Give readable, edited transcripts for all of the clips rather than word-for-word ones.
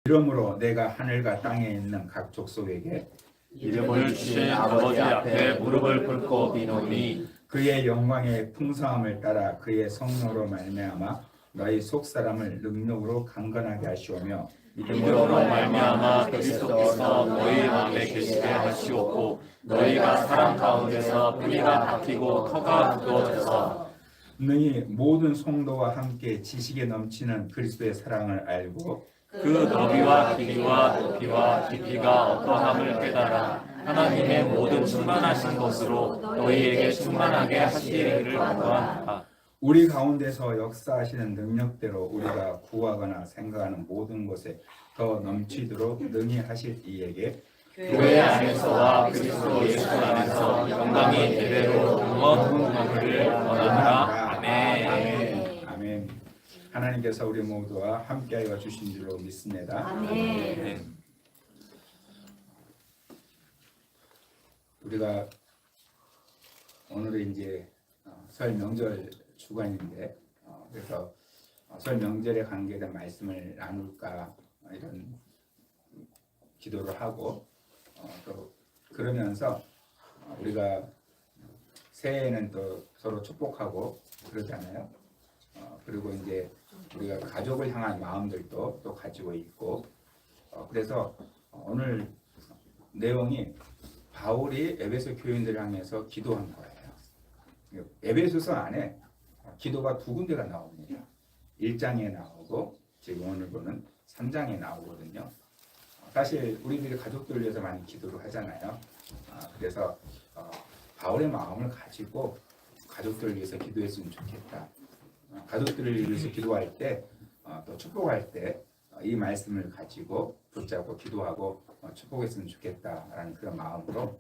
이러므로 내가 하늘과 땅에 있는 각 족속에게 이름을 주신 아버지 앞에 무릎을 꿇고 비노니 그의 영광의 풍성함을 따라 그의 성령으로 말미암아 너희 속사람을 능력으로 강건하게 하시오며 믿음으로 말미암아 그리스도께서 너희 마음에 계시게 하시옵고 너희가 사랑 가운데서 뿌리가 박히고 터가 굳어져서 너희 모든 성도와 함께 지식에 넘치는 그리스도의 사랑을 알고 그 너비와 길이와 높이와 깊이가 어떠함을 깨달아 하나님의 모든 충만하신 것으로 너희에게 충만하게 하시기를 원하노라. 우리 가운데서 역사하시는 능력대로 우리가 구하거나 생각하는 모든 것에 더 넘치도록 능히 하실 이에게 교회 안에서와 그리스도 예수 안에서 영광이 대대로 영원하기를 원하노라. 아멘. 아멘. 하나님께서 우리 모두와 함께하여 주신 줄로 믿습니다. 아멘. 우리가 오늘은 이제 설 명절 주간인데 그래서 설 명절에 관계된 말씀을 나눌까 이런 기도를 하고 또 그러면서 우리가 새해에는 또 서로 축복하고 그러잖아요. 그리고 이제 우리가 가족을 향한 마음들도 또 가지고 있고 그래서 오늘 내용이 바울이 에베소 교인들을 향해서 기도한 거예요. 에베소서 안에 기도가 두 군데가 나옵니다. 1장에 나오고 지금 오늘 보는 3장에 나오거든요. 사실 우리들이 가족들을 위해서 많이 기도를 하잖아요. 그래서 바울의 마음을 가지고 가족들을 위해서 기도했으면 좋겠다. 가족들을 위해서 기도할 때 또 축복할 때 이 말씀을 가지고 붙잡고 기도하고 축복했으면 좋겠다라는 그런 마음으로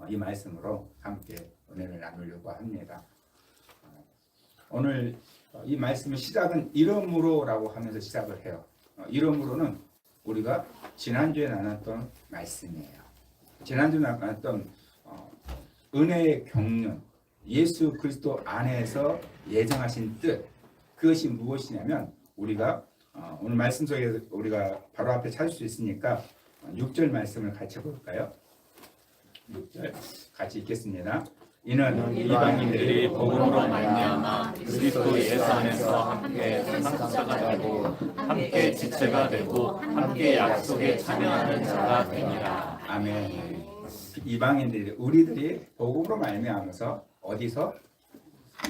이 말씀으로 함께 은혜를 나누려고 합니다. 오늘 이 말씀의 시작은 이러므로라고 하면서 시작을 해요. 이러므로는 우리가 지난주에 나눴던 말씀이에요. 지난주에 나눴던 은혜의 경륜, 예수 그리스도 안에서 예정하신 뜻, 그것이 무엇이냐면 우리가 오늘 말씀 속에 우리가 바로 앞에 찾을 수 있으니까 6절 말씀을 같이 볼까요? 6절 같이 읽겠습니다. 이는 이방인들이 복음으로 말미암아 그리스도 예수 안에서 함께 상속자가 되고 함께 지체가 되고 함께 약속에 참여하는 자가 되니라. 아멘. 이방인들이 우리들이 복음으로 말미암아서 어디서?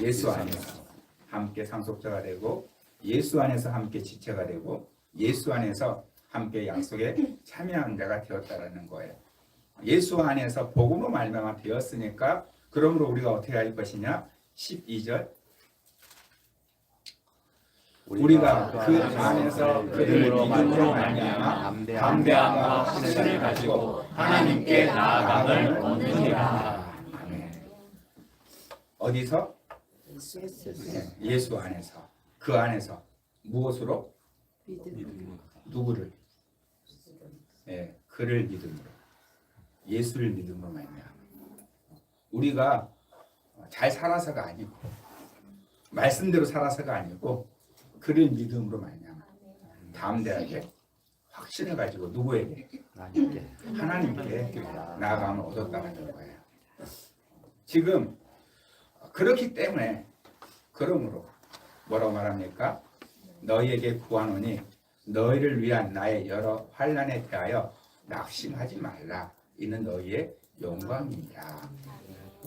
예수 안에서 함께 상속자가 되고 예수 안에서 함께 지체가 되고 예수 안에서 함께 약속에 참여한 자가 되었다라는 거예요. 예수 안에서 복음으로 말미암아 되었으니까 그러므로 우리가 어떻게 할 것이냐? 12절 우리가 그 안에서 그들을 믿음으로 말미암아 담대함과 확신을 가지고 하나님께 나아감을 얻느니라. 아멘. 어디서? 예수 안에서. 그 안에서 무엇으로? 누구를? 그를 믿음으로. 예수를 믿음으로 말미암아. 우리가 잘 살아서가 아니고 말씀대로 살아서가 아니고 그를 믿음으로 말미암아. 담대하게 확신을 가지고 누구에게? 하나님께 나아감을 얻었다는 거예요. 지금 그렇기 때문에 그러므로 뭐라고 말합니까? 너희에게 구하노니 너희를 위한 나의 여러 환난에 대하여 낙심하지 말라. 이는 너희의 영광이야.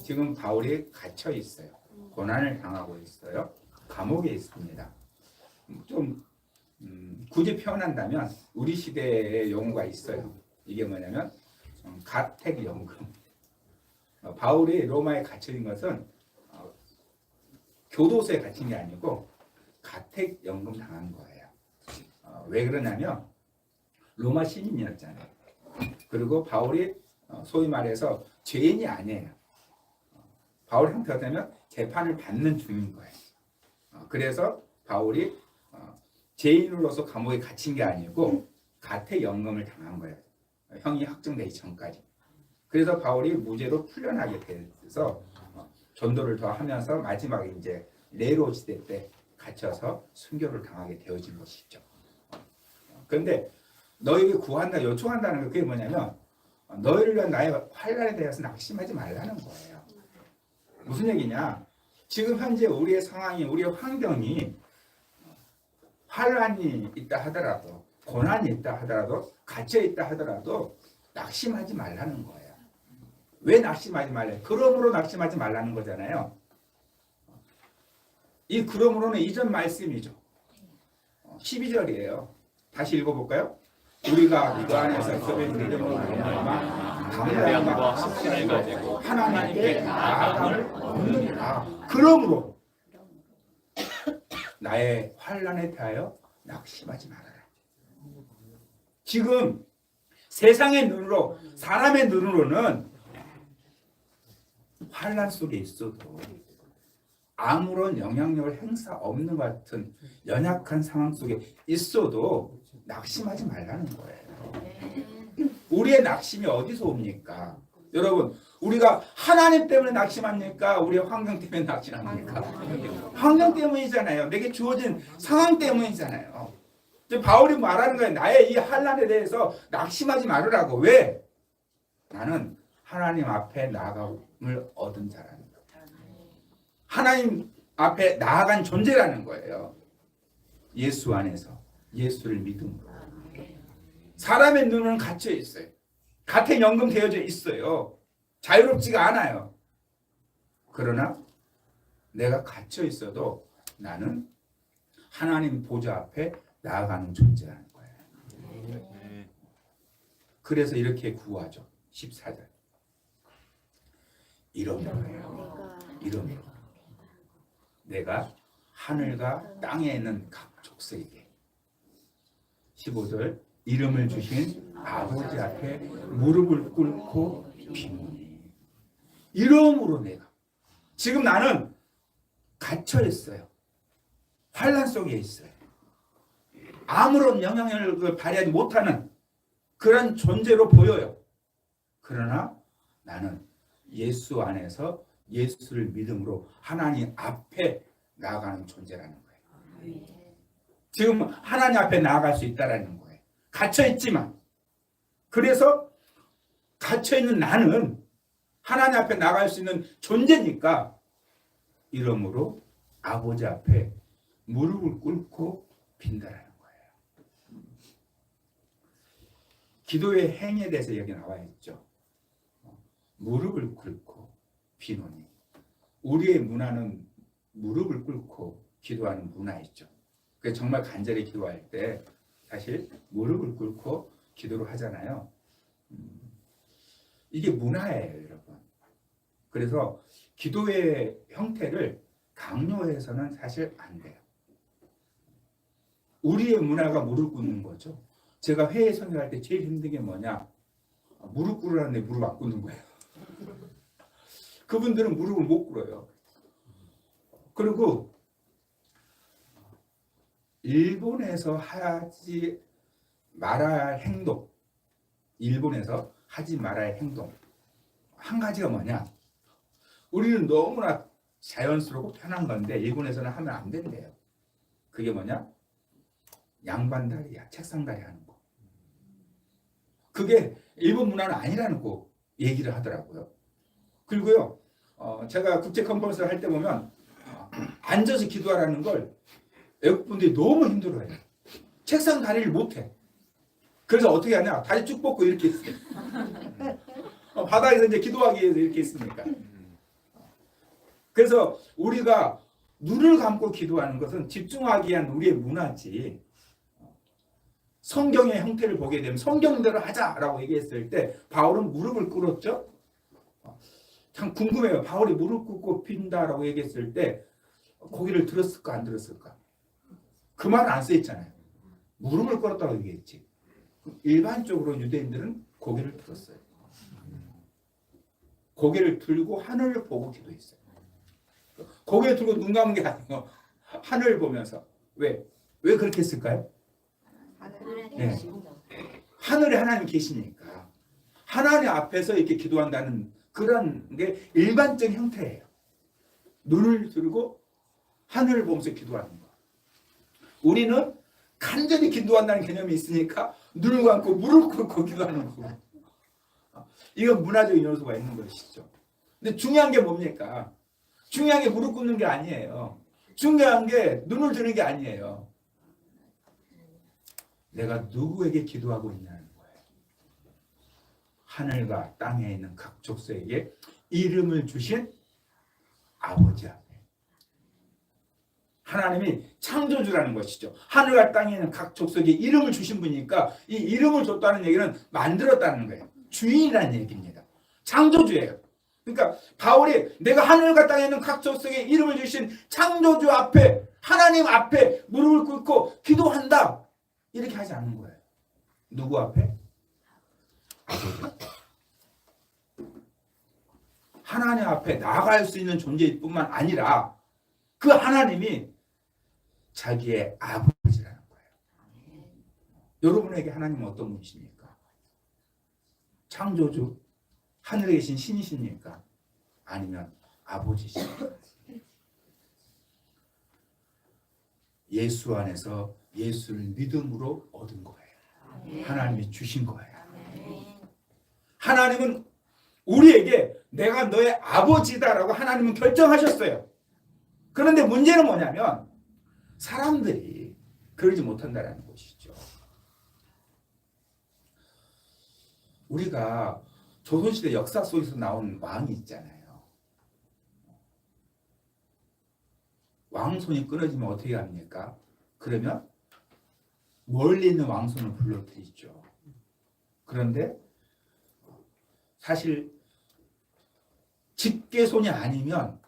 지금 바울이 갇혀 있어요. 고난을 당하고 있어요. 감옥에 있습니다. 좀 굳이 표현한다면 우리 시대의 용어가 있어요. 이게 뭐냐면 가택연금. 바울이 로마에 갇혀 있는 것은 교도소에 갇힌 게 아니고 가택연금 당한 거예요. 왜 그러냐면 로마 시민이었잖아요. 그리고 바울이 소위 말해서 죄인이 아니에요. 바울 형태가 되면 재판을 받는 중인 거예요. 그래서 바울이 죄인으로서 감옥에 갇힌 게 아니고 가택연금을 당한 거예요. 형이 확정되기 전까지. 그래서 바울이 무죄로 풀려나게 돼서 전도를 더 하면서 마지막에 이제 네로 시대 때 갇혀서 순교를 당하게 되어진 것이죠. 그런데 너에게 구한다, 요청한다는 게 그게 뭐냐면 너희를 위한 나의 환난에 대해서 낙심하지 말라는 거예요. 무슨 얘기냐? 지금 현재 우리의 상황이, 우리의 환경이 환난이 있다 하더라도, 고난이 있다 하더라도, 갇혀 있다 하더라도 낙심하지 말라는 거예요. 왜 낙심하지 말래? 그러므로 낙심하지 말라는 거잖아요. 이 그러므로는 이전 말씀이죠. 12절이에요. 다시 읽어볼까요? 우리가 그 안에서 그의 믿음으로 말미암아 담대함과 확신을 가지고 하나님께 나아감을 얻느니라. 그러므로 나의 환난에 대하여 낙심하지 말아라. 지금 세상의 눈으로, 사람의 눈으로는 환난 속에 있어도 아무런 영향력을 행사 없는 것 같은 연약한 상황 속에 있어도 낙심하지 말라는 거예요. 우리의 낙심이 어디서 옵니까? 여러분, 우리가 하나님 때문에 낙심합니까? 우리의 환경 때문에 낙심합니까? 환경 때문이잖아요. 내게 주어진 상황 때문이잖아요. 바울이 말하는 거예요. 나의 이 환난에 대해서 낙심하지 말으라고. 왜? 나는 하나님 앞에 나아감을 얻은 자라는 거예요. 하나님 앞에 나아간 존재라는 거예요. 예수 안에서, 예수를 믿음으로. 사람의 눈은 갇혀 있어요. 갓에 연금되어져 있어요. 자유롭지가 않아요. 그러나 내가 갇혀 있어도 나는 하나님 보좌 앞에 나아가는 존재라는 거예요. 그래서 이렇게 구하죠. 14절. 이러므로요. 이러므로 내가 하늘과 땅에 있는 각 족속에게 15절 이름을 주신 아버지 앞에 무릎을 꿇고 비노니. 이러므로 내가 지금 나는 갇혀 있어요. 환난 속에 있어요. 아무런 영향력을 발휘하지 못하는 그런 존재로 보여요. 그러나 나는 예수 안에서 예수를 믿음으로 하나님 앞에 나아가는 존재라는 거예요. 지금 하나님 앞에 나아갈 수 있다라는 거예요. 갇혀있지만. 그래서 갇혀있는 나는 하나님 앞에 나갈 수 있는 존재니까 이러므로 아버지 앞에 무릎을 꿇고 빈다라는 거예요. 기도의 행위에 대해서 여기 나와 있죠. 무릎을 꿇고 비노니. 우리의 문화는 무릎을 꿇고 기도하는 문화 있죠. 그래서 정말 간절히 기도할 때 사실 무릎을 꿇고 기도를 하잖아요. 이게 문화예요, 여러분. 그래서 기도의 형태를 강요해서는 사실 안 돼요. 우리의 문화가 무릎 꿇는 거죠. 제가 회의 설교할 때 제일 힘든 게 뭐냐? 무릎 꿇으라는데 무릎 안 꿇는 거예요. 그분들은 무릎을 못 꿇어요. 그리고 일본에서 하지 말아야 할 행동, 일본에서 하지 말아야 할 행동 한 가지가 뭐냐? 우리는 너무나 자연스럽고 편한 건데 일본에서는 하면 안 된대요. 그게 뭐냐? 양반다리야, 책상다리 하는 거. 그게 일본 문화는 아니라는 거 얘기를 하더라고요. 그리고요, 제가 국제 컨퍼런스를 할 때 보면 앉아서 기도하라는 걸 외국분들이 너무 힘들어해요. 책상 다리를 못해. 그래서 어떻게 하냐? 다리 쭉 뻗고 이렇게 있어요. 바닥에서 이제 기도하기 위해서 이렇게 있으니까. 그래서 우리가 눈을 감고 기도하는 것은 집중하기 위한 우리의 문화지. 성경의 형태를 보게 되면 성경대로 하자라고 얘기했을 때 바울은 무릎을 꿇었죠. 참 궁금해요. 바울이 무릎 꿇고 빈다라고 얘기했을 때 고개를 들었을까 안 들었을까? 그 말은 안 써있잖아요. 무릎을 꿇었다고 얘기했지. 일반적으로 유대인들은 고개를 들었어요. 고개를 들고 하늘을 보고 기도했어요. 고개를 들고 눈 감은 게 아니고 하늘을 보면서. 왜 그렇게 했을까요? 네. 하늘에 하나님 계시니까 하나님 앞에서 이렇게 기도한다는 그런 게 일반적인 형태예요. 눈을 들고 하늘을 보면서 기도하는 거. 우리는 간절히 기도한다는 개념이 있으니까 눈을 감고 무릎 꿇고 기도하는 거고. 이건 문화적인 요소가 있는 것이죠. 근데 중요한 게 뭡니까? 중요한 게 무릎 꿇는 게 아니에요. 중요한 게 눈을 드는 게 아니에요. 내가 누구에게 기도하고 있냐는 거예요. 하늘과 땅에 있는 각 족속에게 이름을 주신 아버지 앞에. 하나님이 창조주라는 것이죠. 하늘과 땅에 있는 각 족속에 이름을 주신 분이니까 이 이름을 줬다는 얘기는 만들었다는 거예요. 주인이라는 얘기입니다. 창조주예요. 그러니까 바울이 내가 하늘과 땅에 있는 각 족속에 이름을 주신 창조주 앞에, 하나님 앞에 무릎을 꿇고 기도한다. 이렇게 하지 않는 거예요. 누구 앞에? 아버지 앞에. 하나님 앞에 나아갈 수 있는 존재일 뿐만 아니라 그 하나님이 자기의 아버지라는 거예요. 여러분에게 하나님은 어떤 분이십니까? 창조주, 하늘에 계신 신이십니까? 아니면 아버지십니까? 예수 안에서 예수를 믿음으로 얻은 거예요. 하나님이 주신 거예요. 하나님은 우리에게 내가 너의 아버지다라고 하나님은 결정하셨어요. 그런데 문제는 뭐냐면 사람들이 그러지 못한다는 것이죠. 우리가 조선시대 역사 속에서 나온 왕이 있잖아요. 왕손이 끊어지면 어떻게 합니까? 그러면 멀리 있는 왕손을 불러들이죠. 그런데 사실 직계손이 아니면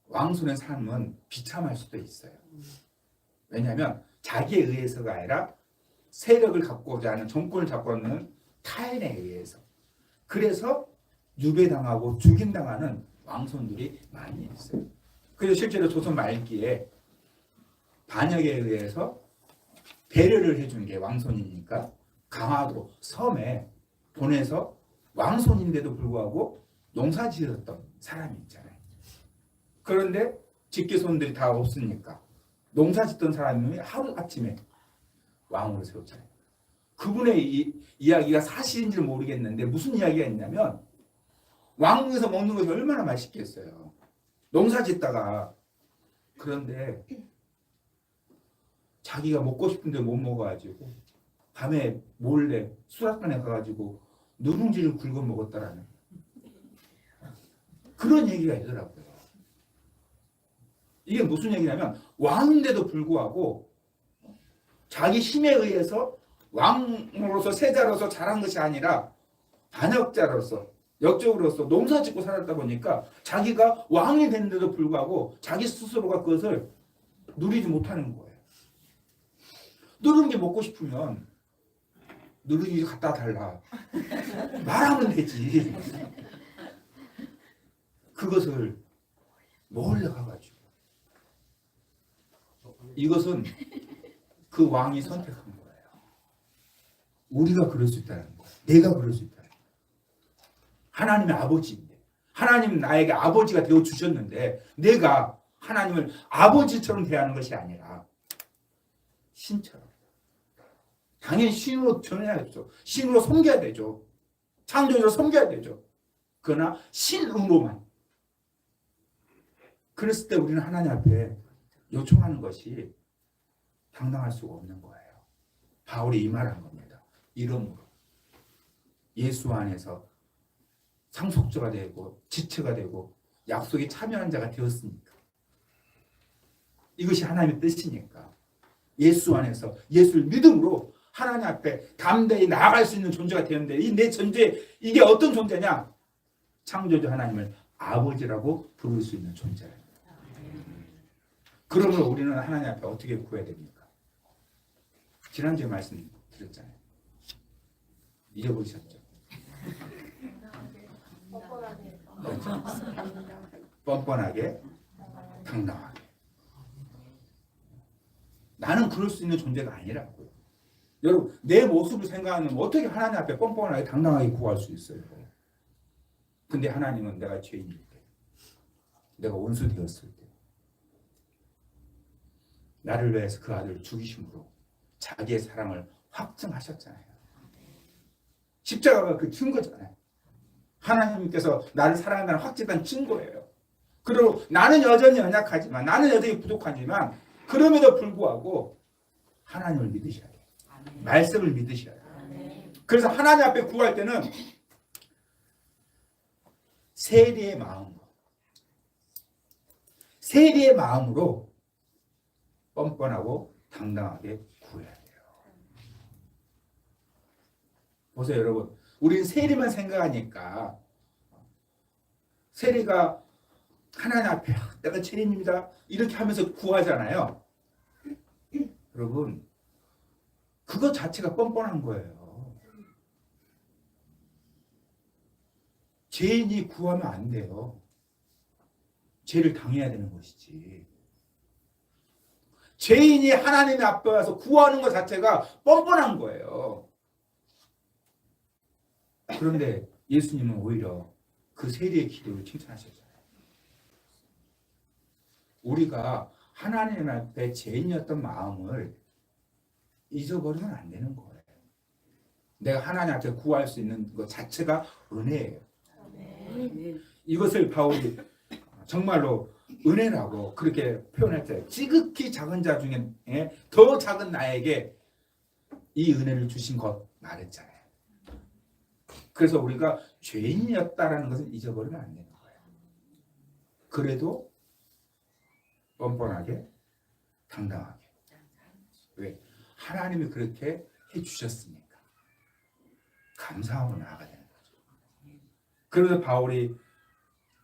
왕손의 삶은 비참할 수도 있어요. 왜냐하면 자기에 의해서가 아니라 세력을 갖고자 하는 정권을 잡고 있는 타인에 의해서. 그래서 유배당하고 죽임당하는 왕손들이 많이 있어요. 그래서 실제로 조선 말기에 반역에 의해서 배려를 해준 게 왕손이니까 강화도 섬에 보내서 왕손인데도 불구하고 농사 지었던 사람이 있잖아요. 그런데 직계손들이 다 없으니까 농사 짓던 사람이 하루아침에 왕으로 세웠잖아요. 그분의 이야기가 사실인지는 모르겠는데 무슨 이야기가 있냐면 왕궁에서 먹는 것이 얼마나 맛있겠어요. 농사 짓다가. 그런데 자기가 먹고 싶은데 못 먹어가지고 밤에 몰래 수락관에 가가지고 누룽지를 긁어 먹었다라는 그런 얘기가 있더라고요. 이게 무슨 얘기냐면 왕인데도 불구하고 자기 힘에 의해서 왕으로서 세자로서 자란 것이 아니라 반역자로서 역적으로서 농사 짓고 살았다 보니까 자기가 왕이 됐는데도 불구하고 자기 스스로가 그것을 누리지 못하는 거예요. 누룽지 먹고 싶으면 누룽지 갖다 달라 말하면 되지. 그것을 몰래 가가지고 이것은 그 왕이 선택한 거예요. 우리가 그럴 수 있다는 거예요. 내가 그럴 수 있다는 거예요. 하나님의 아버지인데 하나님은 나에게 아버지가 되어 주셨는데 내가 하나님을 아버지처럼 대하는 것이 아니라 신처럼. 당연히 신으로 전해야죠. 신으로 섬겨야 되죠. 창조주로 섬겨야 되죠. 그러나 신으로만. 그랬을 때 우리는 하나님 앞에 요청하는 것이 당당할 수가 없는 거예요. 바울이 이 말한 겁니다. 이름으로 예수 안에서 상속자가 되고 지체가 되고 약속에 참여한 자가 되었으니까. 이것이 하나님의 뜻이니까. 예수 안에서 예수를 믿음으로 하나님 앞에 담대히 나아갈 수 있는 존재가 되는데 이 내 존재 이게 어떤 존재냐? 창조주 하나님을 아버지라고 부를 수 있는 존재예요. 그러므로 우리는 하나님 앞에 어떻게 구해야 됩니까? 지난주에 말씀드렸잖아요. 잊어버리셨죠? 그렇죠? 뻔뻔하게 당당하게. 나는 그럴 수 있는 존재가 아니라고요. 여러분 내 모습을 생각하면 어떻게 하나님 앞에 뻔뻔하게 당당하게 구할 수 있어요? 근데 하나님은 내가 죄인일 때, 내가 원수 되었을 때 나를 위해서 그 아들을 죽이심으로 자기의 사랑을 확증하셨잖아요. 십자가가 그 증거잖아요. 하나님께서 나를 사랑한다는 확증한 증거예요. 그리고 나는 여전히 연약하지만, 나는 여전히 부족하지만, 그럼에도 불구하고 하나님을 믿으셔야 돼요. 말씀을 믿으셔야 돼요. 그래서 하나님 앞에 구할 때는 세리의 마음으로 뻔뻔하고 당당하게 구해야 돼요. 보세요, 여러분. 우리는 세리만 생각하니까 세리가 하나님 앞에 내가 죄인입니다 이렇게 하면서 구하잖아요. 여러분, 그것 자체가 뻔뻔한 거예요. 죄인이 구하면 안 돼요. 죄를 당해야 되는 것이지. 죄인이 하나님 앞에 와서 구하는 것 자체가 뻔뻔한 거예요. 그런데 예수님은 오히려 그 세리의 기도를 칭찬하셨잖아요. 우리가 하나님 앞에 죄인이었던 마음을 잊어버리면 안 되는 거예요. 내가 하나님 앞에 구할 수 있는 것 자체가 은혜예요. 이것을 바울이 정말로 은혜라고 그렇게 표현했어요. 지극히 작은 자 중에 더 작은 나에게 이 은혜를 주신 것 말했잖아요. 그래서 우리가 죄인이었다라는 것을 잊어버리면 안 되는 거예요. 그래도 뻔뻔하게 당당하게. 왜? 하나님이 그렇게 해주셨으니까 감사하고 나아가야 되는 거죠. 그래서 바울이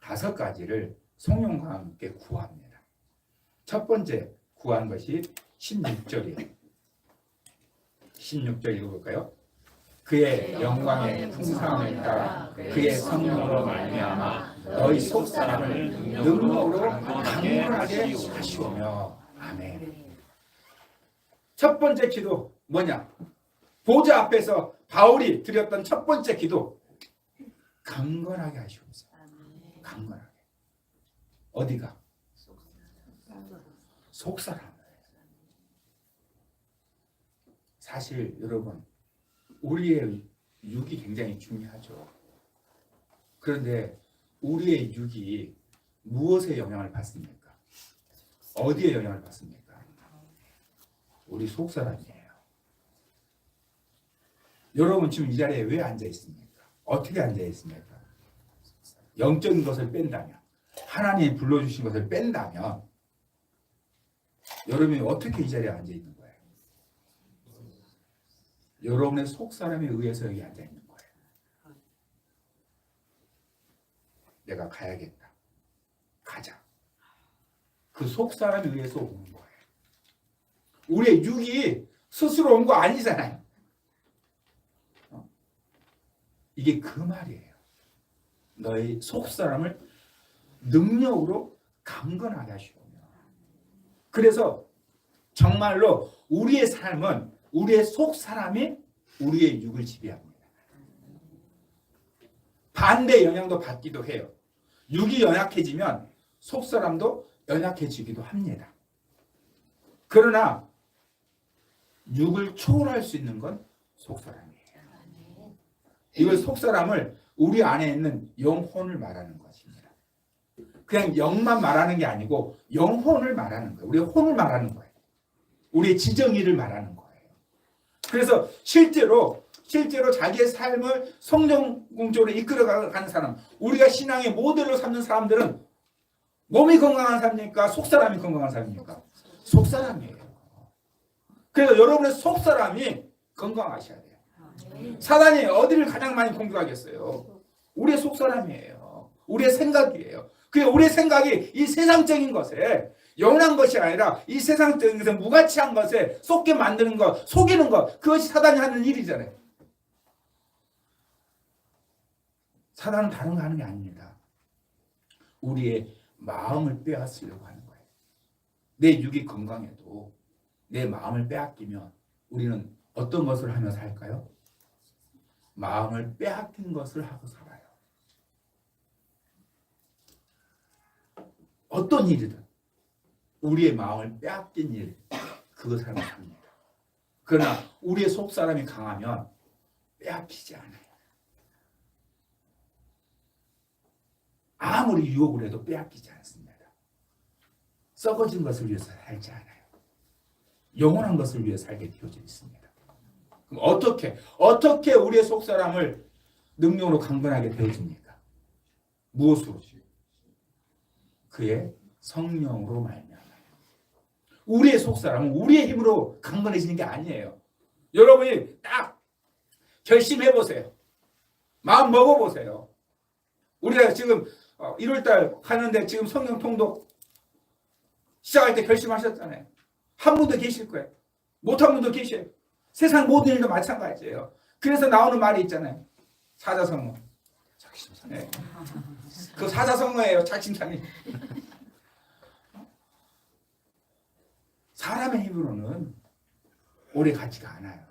5가지를 성령과 함께 구합니다. 첫 번째 구한 것이 16절이에요. 16절 읽어볼까요? 그의 영광의 풍성함을 따라 그의 성령으로 말미암아 너희 속사람을 능력으로 강건하게 하시오며. 아멘. 첫 번째 기도 뭐냐? 보좌 앞에서 바울이 드렸던 첫 번째 기도, 강건하게 하시옵소서. 강건하게. 어디가? 속사람을. 사실 여러분, 우리의 육이 굉장히 중요하죠. 그런데 우리의 육이 무엇에 영향을 받습니까? 어디에 영향을 받습니까? 우리 속사람이에요. 여러분 지금 이 자리에 왜 앉아 있습니까? 어떻게 앉아 있습니까? 영적인 것을 뺀다면, 하나님이 불러주신 것을 뺀다면 여러분이 어떻게 이 자리에 앉아 있는 거예요? 여러분의 속사람에 의해서 여기 앉아 있는 거예요. 내가 가야겠다. 가자. 그 속사람에 의해서 오는 거예요. 우리의 육이 스스로 온 거 아니잖아요. 이게 그 말이에요. 너희 속사람을 능력으로 강건하게 하시오며. 그래서 정말로 우리의 삶은 우리의 속사람이 우리의 육을 지배합니다. 반대 영향도 받기도 해요. 육이 연약해지면 속사람도 연약해지기도 합니다. 그러나 육을 초월할 수 있는 건 속사람이에요. 이걸 속사람을 우리 안에 있는 영혼을 말하는 것입니다. 그냥 영만 말하는 게 아니고 영혼을 말하는 거예요. 우리의 혼을 말하는 거예요. 우리의 지정의를 말하는 거예요. 그래서 실제로 자기의 삶을 성령 공적으로 이끌어가는 사람, 우리가 신앙의 모델로 삼는 사람들은 몸이 건강한 사람입니까? 속사람이 건강한 사람입니까? 속사람이에요. 그래서 여러분의 속사람이 건강하셔야 돼요. 사단이 어디를 가장 많이 공격하겠어요? 우리의 속사람이에요. 우리의 생각이에요. 그 우리의 생각이 이 세상적인 것에 영원한 것이 아니라 이 세상적인 것에 무가치한 것에 속게 만드는 것, 속이는 것, 그것이 사단이 하는 일이잖아요. 사단은 다른 거 하는 게 아닙니다. 우리의 마음을 빼앗으려고 하는 거예요. 내 육이 건강해도 내 마음을 빼앗기면 우리는 어떤 것을 하며 살까요? 마음을 빼앗긴 것을 하고 살아요. 어떤 일이든 우리의 마음을 빼앗긴 일, 그것을 하고 삽니다. 그러나 우리의 속사람이 강하면 빼앗기지 않아요. 아무리 유혹을 해도 빼앗기지 않습니다. 썩어진 것을 위해서 살지 않아요. 영원한 것을 위해 살게 되어져 있습니다. 그럼 어떻게 우리의 속사람을 능력으로 강건하게 되어집니까? 무엇으로? 그의 성령으로 말미암아. 우리의 속사람은 우리의 힘으로 강건해지는 게 아니에요. 여러분이 딱 결심해 보세요. 마음 먹어 보세요. 우리가 지금 1월달 하는데 지금 성령 통독 시작할 때 결심하셨잖아요. 한 분도 계실 거예요. 못한 분도 계셔요. 세상 모든 일도 마찬가지예요. 그래서 나오는 말이 있잖아요. 사자성어. 네. 그 사자성어예요. 작심삼일. 사람의 힘으로는 오래 가지가 않아요.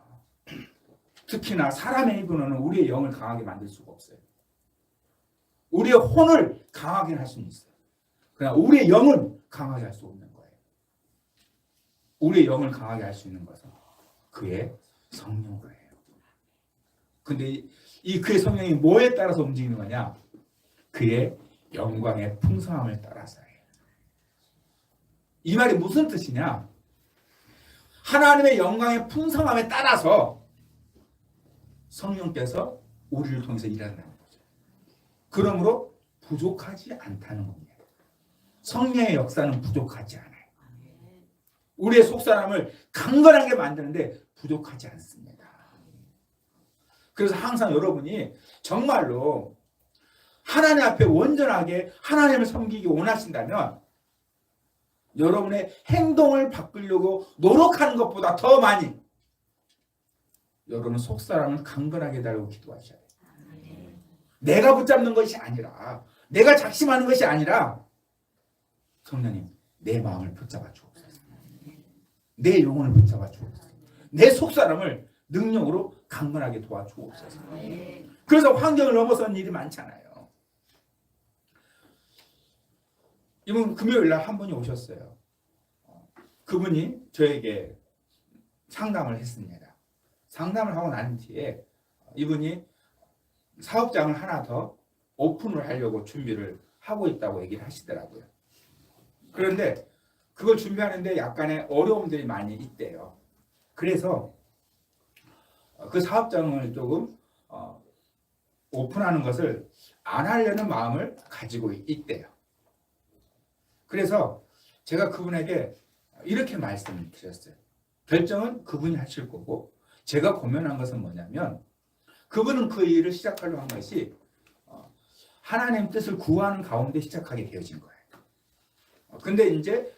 특히나 사람의 힘으로는 우리의 영을 강하게 만들 수가 없어요. 우리의 혼을 강하게 할 수는 있어요. 그러나 우리의 영은 강하게 할 수 없는 거예요. 우리의 영을 강하게 할 수 있는 것은 그의 성령으로 해요. 근데 이 그의 성령이 뭐에 따라서 움직이는 거냐? 그의 영광의 풍성함을 따라서 해요. 이 말이 무슨 뜻이냐? 하나님의 영광의 풍성함에 따라서 성령께서 우리를 통해서 일한다는 거죠. 그러므로 부족하지 않다는 겁니다. 성령의 역사는 부족하지 않아요. 우리의 속사람을 강건하게 만드는데 부족하지 않습니다. 그래서 항상 여러분이 정말로 하나님 앞에 온전하게 하나님을 섬기기 원하신다면 여러분의 행동을 바꾸려고 노력하는 것보다 더 많이 여러분 속사람을 강건하게 달라고 기도하셔야 돼요. 내가 붙잡는 것이 아니라, 내가 작심하는 것이 아니라, 성령님 내 마음을 붙잡아 주옵소서. 내 영혼을 붙잡아 주옵소서. 내 속사람을 능력으로 강건하게 도와주옵소서. 그래서 환경을 넘어선 일이 많잖아요. 이번 금요일 날 한 분이 오셨어요. 그분이 저에게 상담을 했습니다. 상담을 하고 난 뒤에 이분이 사업장을 하나 더 오픈을 하려고 준비를 하고 있다고 얘기를 하시더라고요. 그런데 그걸 준비하는데 약간의 어려움들이 많이 있대요. 그래서 그 사업장을 조금 오픈하는 것을 안 하려는 마음을 가지고 있대요. 그래서 제가 그분에게 이렇게 말씀을 드렸어요. 결정은 그분이 하실 거고 제가 고민한 것은 뭐냐면 그분은 그 일을 시작하려고 한 것이 하나님 뜻을 구하는 가운데 시작하게 되어진 거예요. 근데 이제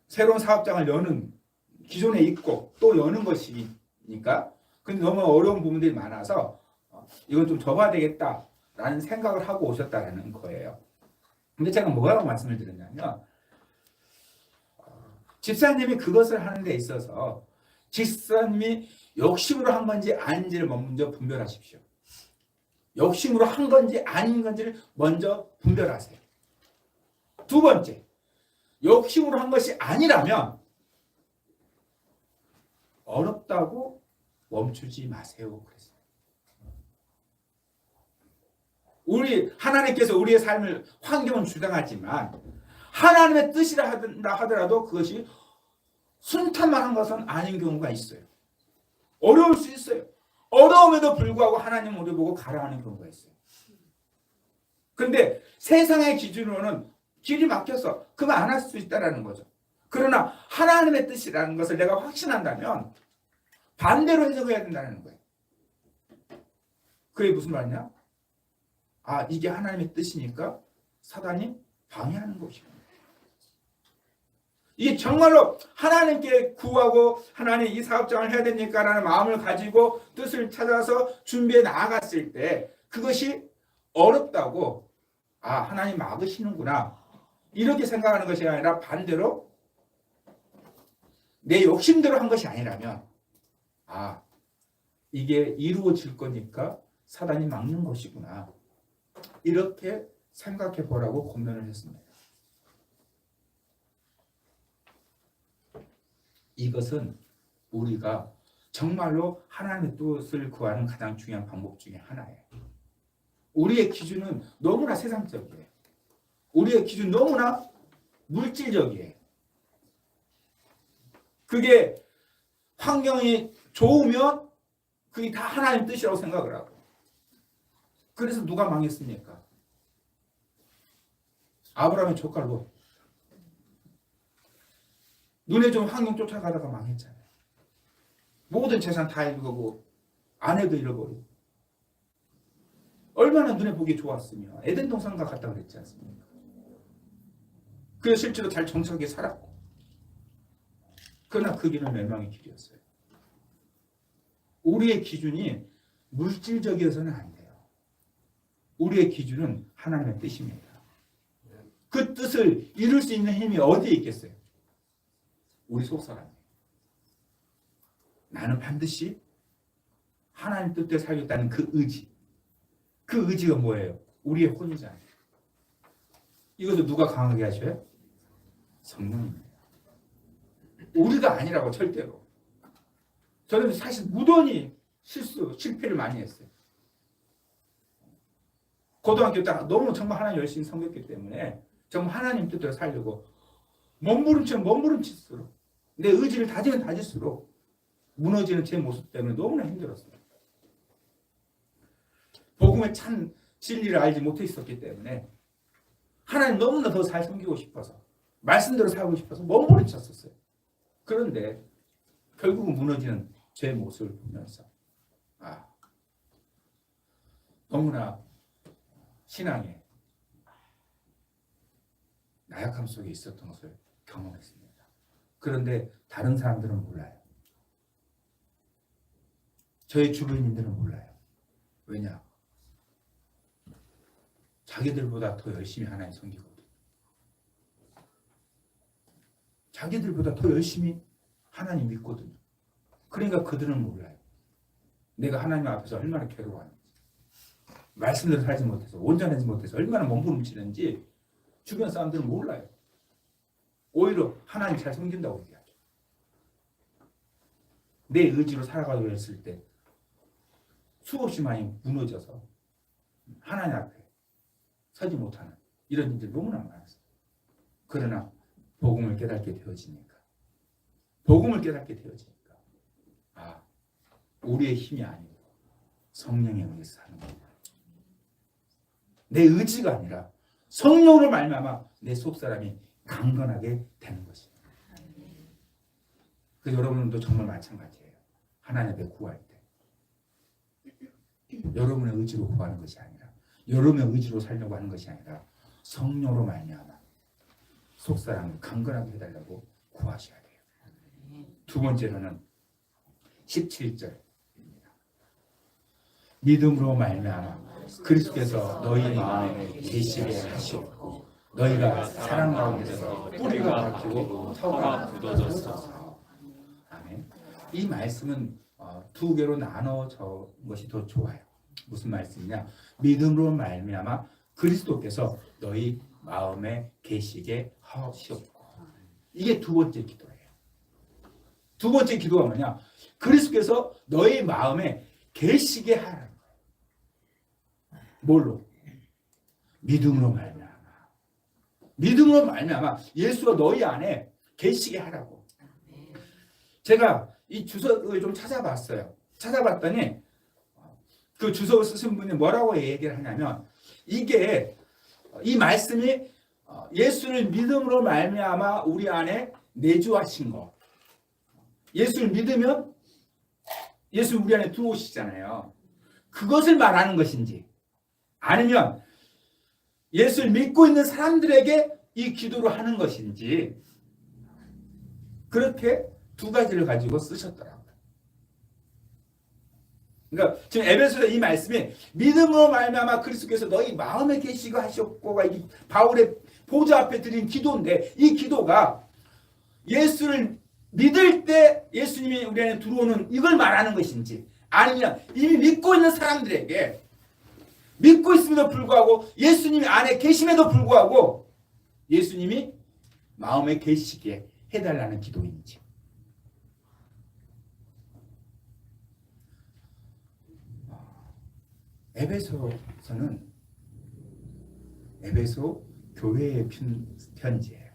새로운 사업장을 여는 기존에 있고 또 여는 것이니까 근데 너무 어려운 부분들이 많아서 이건 좀 접어야 되겠다라는 생각을 하고 오셨다라는 거예요. 근데 제가 뭐라고 말씀을 드렸냐면 집사님이 그것을 하는 데 있어서 집사님이 욕심으로 한 건지 아닌지를 먼저 분별하십시오. 욕심으로 한 건지 아닌 건지를 먼저 분별하세요. 두 번째, 욕심으로 한 것이 아니라면 어렵다고 멈추지 마세요. 그랬어요. 하나님께서 우리의 삶을 환경은 주장하지만 하나님의 뜻이라 하더라도 그것이 순탄만한 것은 아닌 경우가 있어요. 어려울 수 있어요. 어려움에도 불구하고 하나님 우리 보고 가라 하는 경우가 있어요. 그런데 세상의 기준으로는 길이 막혀서 그만 안 할 수 있다는 거죠. 그러나 하나님의 뜻이라는 것을 내가 확신한다면 반대로 해석해야 된다는 거예요. 그게 무슨 말이냐? 이게 하나님의 뜻이니까 사단이 방해하는 것이구나. 이게 정말로 하나님께 구하고 하나님 이 사업장을 해야 되니까 라는 마음을 가지고 뜻을 찾아서 준비해 나아갔을 때 그것이 어렵다고 하나님 막으시는구나 이렇게 생각하는 것이 아니라 반대로 내 욕심대로 한 것이 아니라면 이게 이루어질 거니까 사단이 막는 것이구나 이렇게 생각해 보라고 권면을 했습니다. 이것은 우리가 정말로 하나님의 뜻을 구하는 가장 중요한 방법 중에 하나예요. 우리의 기준은 너무나 세상적이에요. 우리의 기준 너무나 물질적이에요. 그게 환경이 좋으면 그게 다 하나님 뜻이라고 생각을 하고. 그래서 누가 망했습니까? 아브라함의 조카 롯. 눈에 좋은 환경 쫓아가다가 망했잖아요. 모든 재산 다 잃어버리고 아내도 잃어버리고. 얼마나 눈에 보기 좋았으며 에덴 동산과 갔다 그랬지 않습니까? 그래서 실제로 잘 정착하게 살았고. 그러나 그 길은 멸망의 길이었어요. 우리의 기준이 물질적이어서는 안 돼요. 우리의 기준은 하나님의 뜻입니다. 그 뜻을 이룰 수 있는 힘이 어디에 있겠어요? 우리 속사람이에요. 나는 반드시 하나님 뜻대로 살겠다는 그 의지. 그 의지가 뭐예요? 우리의 혼이잖아요. 이것도 누가 강하게 하셔요? 성령입니다. 우리가 아니라고 절대로. 저는 사실 무던히 실패를 많이 했어요. 고등학교 때 너무 정말 하나님 열심히 섬겼기 때문에 정말 하나님 뜻대로 살려고 몸부림칠수록 내 의지를 다지면 다질수록 무너지는 제 모습 때문에 너무나 힘들었어요. 복음의 참 진리를 알지 못해 있었기 때문에 하나님 너무나 더 잘 섬기고 싶어서 말씀대로 살고 싶어서 몸부림쳤었어요. 그런데 결국은 무너지는 제 모습을 보면서 너무나 신앙의 나약함 속에 있었던 것을 경험했습니다. 그런데 다른 사람들은 몰라요. 저희 주변인들은 몰라요. 왜냐? 자기들보다 더 열심히 하나님 섬기거든요. 자기들보다 더 열심히 하나님 믿거든요. 그러니까 그들은 몰라요. 내가 하나님 앞에서 얼마나 괴로워하는지, 말씀대로 살지 못해서, 온전하지 못해서 얼마나 몸부림치는지 주변 사람들은 몰라요. 오히려 하나님 잘 섬긴다고 얘기하죠. 내 의지로 살아가려고 했을 때 수없이 많이 무너져서 하나님 앞에 서지 못하는 이런 일들이 너무나 많았어요. 그러나 복음을 깨닫게 되어지니까 우리의 힘이 아니고 성령에 의해서 사는 겁니다. 내 의지가 아니라 성령으로 말미암아 내 속사람이 강건하게 되는 것입니다. 그래서 여러분도 정말 마찬가지예요. 하나님 앞에 구할 때 여러분의 의지로 구하는 것이 아니라, 여러분의 의지로 살려고 하는 것이 아니라 성령으로 말미암아 속사람을 강건하게 해달라고 구하셔야 돼요. 두 번째로는 17절입니다. 믿음으로 말미암아 그리스도께서 너희 마음에 계시게 하시옵고 너희가 사랑 가운데서 뿌리가 박히고 터가 굳어졌어. 아멘. 이 말씀은 두 개로 나눠져 것이 더 좋아요. 무슨 말씀이냐? 믿음으로 말미암아 그리스도께서 너희 마음에 계시게 하시옵고. 이게 두 번째 기도예요. 두 번째 기도가 뭐냐? 그리스도께서 너희 마음에 계시게 하라는 거예요. 뭘로? 믿음으로 말미암아. 믿음으로 말미암아 예수가 너희 안에 계시게 하라고. 제가 이 주석을 좀 찾아봤어요. 찾아봤더니 그 주석을 쓰신 분이 뭐라고 얘기를 하냐면, 이게 이 말씀이 예수를 믿음으로 말미암아 우리 안에 내주하신 거. 예수를 믿으면 예수 우리 안에 들어오시잖아요. 그것을 말하는 것인지, 아니면 예수를 믿고 있는 사람들에게 이 기도를 하는 것인지, 그렇게 두 가지를 가지고 쓰셨더라고요. 그러니까 지금 에베소서 이 말씀이 믿음으로 말미암아 그리스도께서 너희 마음에 계시고 하셨고가 이 바울의 보좌 앞에 드린 기도인데, 이 기도가 예수를 믿을 때 예수님이 우리 안에 들어오는 이걸 말하는 것인지, 아니면 이미 믿고 있는 사람들에게 믿고 있음에도 불구하고 예수님이 안에 계심에도 불구하고 예수님이 마음에 계시게 해달라는 기도인지. 에베소서는 에베소 교회의 편지예요.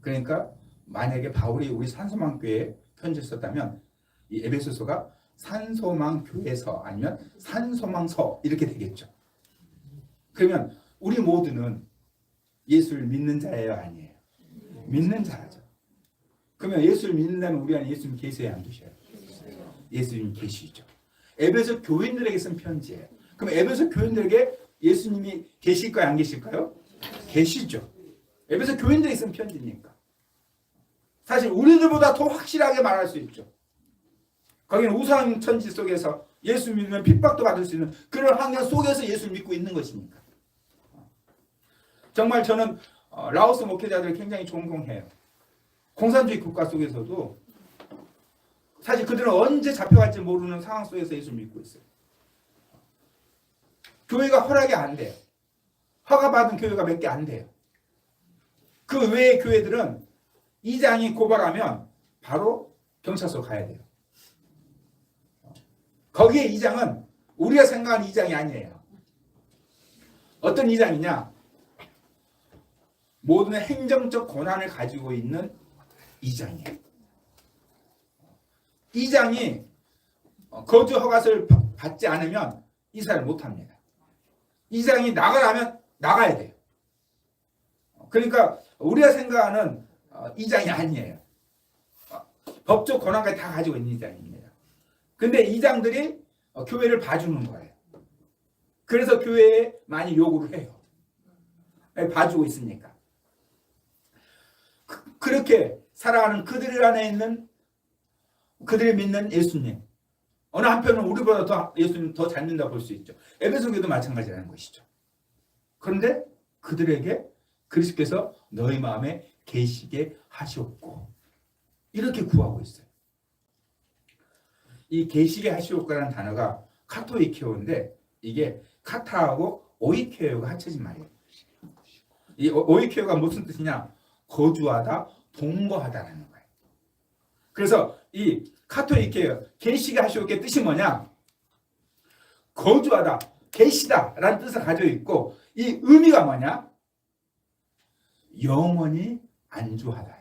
그러니까 만약에 바울이 우리 산소망교회에 편지를 썼다면 이 에베소서가 산소망교회서 아니면 산소망서 이렇게 되겠죠. 그러면 우리 모두는 예수를 믿는 자예요, 아니에요? 믿는 자죠. 그러면 예수를 믿는다면 우리 안에 예수님 계세요, 안 계셔요? 예수님 계시죠. 에베소 교인들에게 쓴 편지예요. 그럼 에베소 교인들에게 예수님이 계실까요, 안 계실까요? 계시죠. 에베소 교인들에게 쓴 편지니까. 사실 우리들보다 더 확실하게 말할 수 있죠. 거기는 우상 천지 속에서 예수 믿으면 핍박도 받을 수 있는 그런 환경 속에서 예수를 믿고 있는 것이니까. 정말 저는 라오스 목회자들을 굉장히 존경해요. 공산주의 국가 속에서도 사실 그들은 언제 잡혀갈지 모르는 상황 속에서 예수를 믿고 있어요. 교회가 허락이 안 돼요. 허가받은 교회가 몇 개 안 돼요. 그 외의 교회들은 이장이 고발하면 바로 경찰서 가야 돼요. 거기에 이장은 우리가 생각하는 이장이 아니에요. 어떤 이장이냐? 모든 행정적 권한을 가지고 있는 이장이에요. 이장이 거주 허가서를 받지 않으면 이사를 못합니다. 이장이 나가라면 나가야 돼요. 그러니까 우리가 생각하는 이장이 아니에요. 법적 권한까지 다 가지고 있는 이장입니다. 근데 이장들이 교회를 봐주는 거예요. 그래서 교회에 많이 요구를 해요. 봐주고 있으니까. 그렇게 살아가는 그들 안에 있는 그들이 믿는 예수님. 어느 한편은 우리보다 더 예수님 더 잘 믿는다 볼 수 있죠. 에베소교도 마찬가지라는 것이죠. 그런데 그들에게 그리스도께서 너희 마음에 계시게 하시옵고 이렇게 구하고 있어요. 이 계시게 하시옵고라는 단어가 카토이케오인데 이게 카타하고 오이케오가 합쳐진 말이에요. 이 오이케오가 무슨 뜻이냐? 거주하다, 동거하다라는 거예요. 그래서 이 카토이케오, 계시게 하시옵고의 뜻이 뭐냐? 거주하다, 계시다라는 뜻을 가지고 있고 이 의미가 뭐냐? 영원히 안주하다.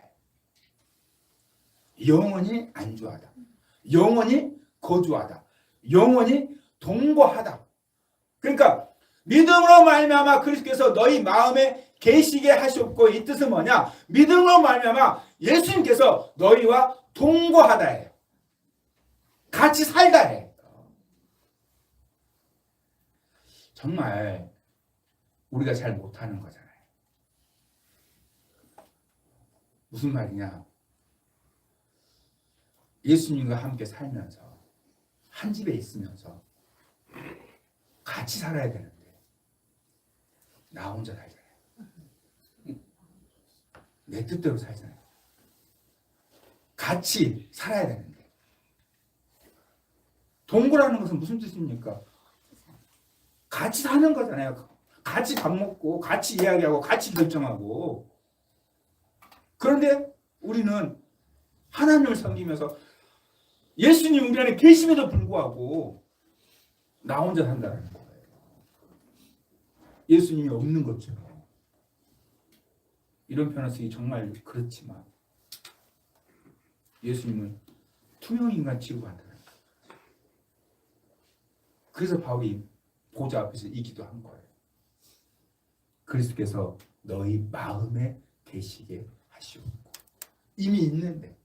영원히 안주하다. 영원히 거주하다. 영원히 동거하다. 그러니까 믿음으로 말미암아 그리스도께서 너희 마음에 계시게 하셨고 이 뜻은 뭐냐? 믿음으로 말미암아 예수님께서 너희와 동거하다예요. 같이 살다예요. 정말 우리가 잘 못하는 거잖아요. 무슨 말이냐? 예수님과 함께 살면서 한 집에 있으면서 같이 살아야 되는데 나 혼자 살잖아요. 내 뜻대로 살잖아요. 같이 살아야 되는데 동거라는 것은 무슨 뜻입니까? 같이 사는 거잖아요. 같이 밥 먹고 같이 이야기하고 같이 결정하고. 그런데 우리는 하나님을 섬기면서 예수님 우리 안에 계심에도 불구하고 나 혼자 산다는 거예요. 예수님이 없는 것처럼. 이런 표현을 쓰기 정말 그렇지만 예수님은 투명인간 취급한다는 거예요. 그래서 바울이 보좌 앞에서 이 기도한 거예요. 그리스도께서 너희 마음에 계시게 하시옵고. 이미 있는데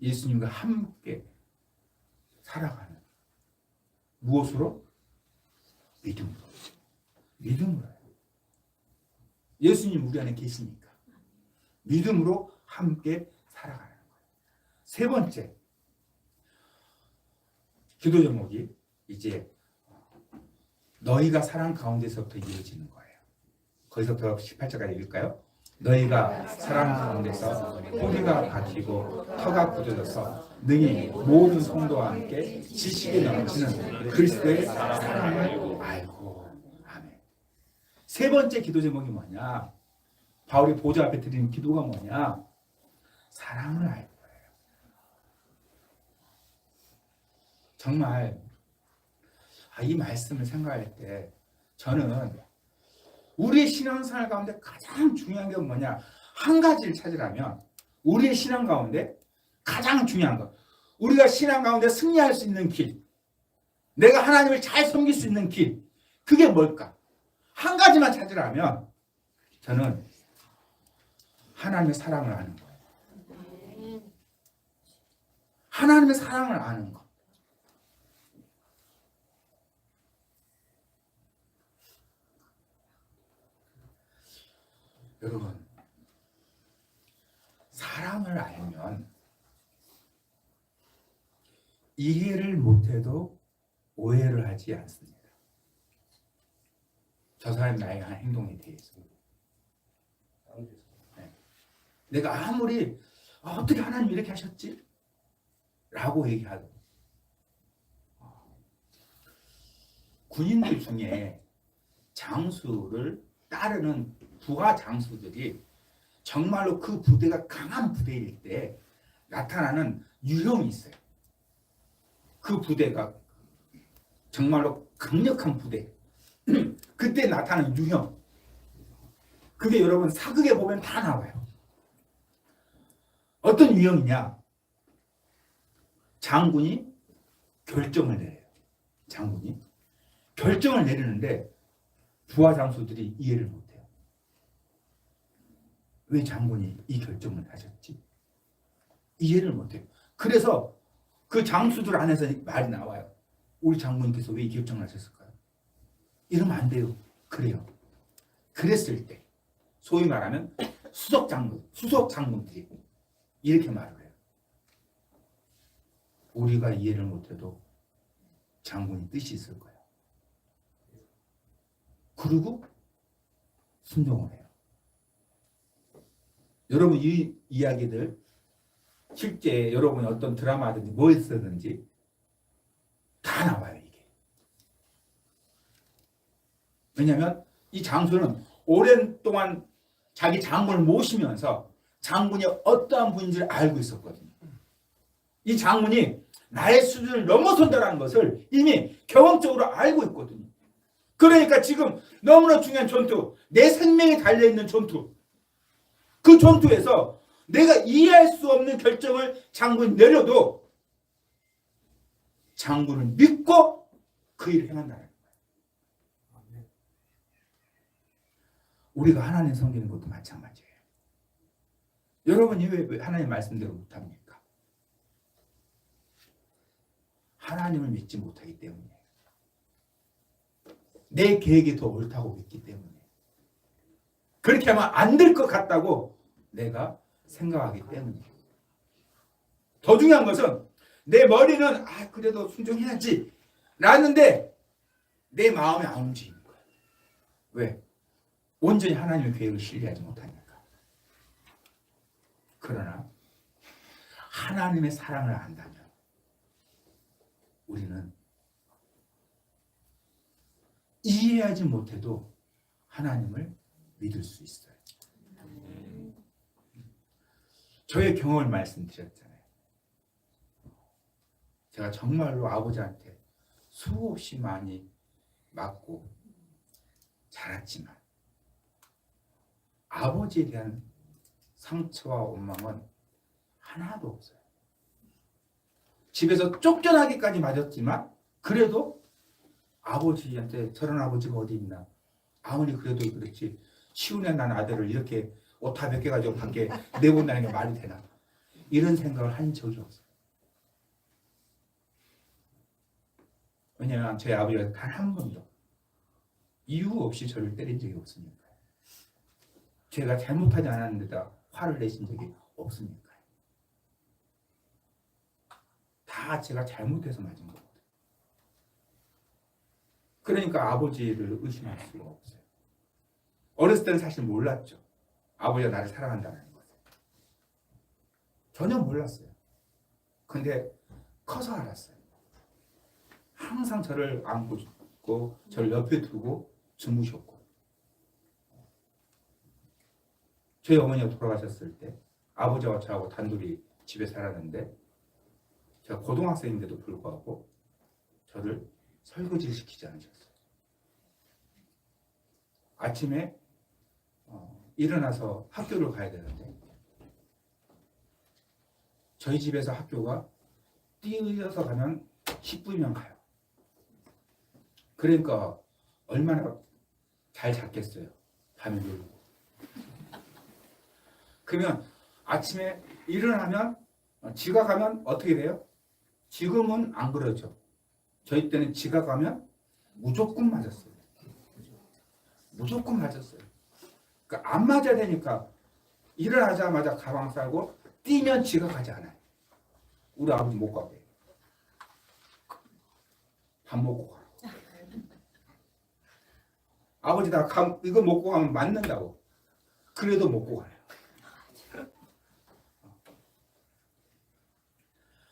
예수님과 함께 살아가는 무엇으로? 믿음으로. 믿음으로. 예수님 우리 안에 계시니까 믿음으로 함께 살아가는 거예요. 세 번째 기도 제목이 이제 너희가 사랑 가운데서부터 이루어지는 거예요. 거기서부터 18절까지 읽을까요? 너희가 사랑 가운데서 뿌리가 박히고 터가 굳어져서 능히 모든 성도와 함께 지식이 넘치는 그리스도의 사랑을 알고. 아멘. 세 번째 기도 제목이 뭐냐? 바울이 보좌 앞에 드리는 기도가 뭐냐? 사랑을 알 거예요. 정말 이 말씀을 생각할 때 저는 우리의 신앙생활 가운데 가장 중요한 게 뭐냐? 한 가지를 찾으라면 우리의 신앙 가운데 가장 중요한 것, 우리가 신앙 가운데 승리할 수 있는 길, 내가 하나님을 잘 섬길 수 있는 길, 그게 뭘까? 한 가지만 찾으라면 저는 하나님의 사랑을 아는 거예요. 하나님의 사랑을 아는 것. 여러분, 사랑을 알면 이해를 못해도 오해를 하지 않습니다. 저 사람이 나의 한 행동에 대해서. 네. 내가 아무리 어떻게 하나님 이렇게 하셨지? 라고 얘기하고, 군인들 중에 장수를 따르는 부하 장수들이 정말로 그 부대가 강한 부대일 때 나타나는 유형이 있어요. 그 부대가 정말로 강력한 부대, 그때 나타나는 유형, 그게 여러분 사극에 보면 다 나와요. 어떤 유형이냐? 장군이 결정을 내려요. 장군이 결정을 내리는데 부하 장수들이 이해를 못해요. 왜 장군이 이 결정을 하셨지? 이해를 못해요. 그래서 그 장수들 안에서 말이 나와요. 우리 장군님께서 왜 이 결정을 하셨을까요? 이러면 안 돼요. 그래요. 그랬을 때 소위 말하면 수석 장군들이 이렇게 말을 해요. 우리가 이해를 못해도 장군이 뜻이 있을 거야. 그리고 순종을 해요. 여러분, 이 이야기들 실제 여러분이 어떤 드라마든지 뭐 했었는지 다 나와요, 이게. 왜냐하면 이 장수는 오랜 동안 자기 장군을 모시면서 장군이 어떠한 분인지를 알고 있었거든요. 이 장군이 나의 수준을 넘어선다는 것을 이미 경험적으로 알고 있거든요. 그러니까 지금 너무나 중요한 전투, 내 생명이 달려있는 전투, 그 전투에서 내가 이해할 수 없는 결정을 장군이 내려도 장군을 믿고 그 일을 행한다는 거예요. 우리가 하나님 섬기는 것도 마찬가지예요. 여러분이 왜 하나님 말씀대로 못합니까? 하나님을 믿지 못하기 때문이에요. 내 계획이 더 옳다고 믿기 때문에, 그렇게 하면 안 될 것 같다고 내가 생각하기 때문이에요. 더 중요한 것은 내 머리는 그래도 순종해야지 라는데 내 마음이 안 움직이는 거예요. 왜? 온전히 하나님의 계획을 신뢰하지 못하니까. 그러나 하나님의 사랑을 안다면 우리는 이해하지 못해도 하나님을 믿을 수 있어요. 저의 경험을 말씀드렸잖아요. 제가 정말로 아버지한테 수없이 많이 맞고 자랐지만 아버지에 대한 상처와 원망은 하나도 없어요. 집에서 쫓겨나기까지 맞았지만 그래도 아버지한테 저런 아버지가 어디 있나, 아무리 그래도 그렇지 시운에 난 아들을 이렇게 옷 다 벗겨가지고 밖에 내본다는 게 말이 되나, 이런 생각을 한 적이 없어요. 왜냐하면 제 아버지가 단 한 번도 이유 없이 저를 때린 적이 없으니까. 제가 잘못하지 않았는데다 화를 내신 적이 없으니까. 다 제가 잘못해서 맞은 거거든요. 그러니까 아버지를 의심할 수가 없어요. 어렸을 때는 사실 몰랐죠. 아버지가 나를 사랑한다는 것을. 전혀 몰랐어요. 근데 커서 알았어요. 항상 저를 안고 있고 저를 옆에 두고 주무셨고, 저희 어머니가 돌아가셨을 때 아버지와 저하고 단둘이 집에 살았는데 제가 고등학생인데도 불구하고 저를 설거지를 시키지 않으셨어요. 아침에 일어나서 학교를 가야 되는데 저희 집에서 학교가 뛰어서 가면 10분이면 가요. 그러니까 얼마나 잘 잤겠어요. 밤에 놀고. 그러면 아침에 일어나면 지각하면 어떻게 돼요? 지금은 안 그러죠. 저희 때는 지각하면 무조건 맞았어요. 무조건 맞았어요. 그러니까 안 맞아야 되니까 일어나자마자 가방 싸고 뛰면 지각하지 않아요. 우리 아버지 못 가게 해요. 밥 먹고 가. 아버지 나 이거 먹고 가면 맞는다고. 그래도 먹고 가요.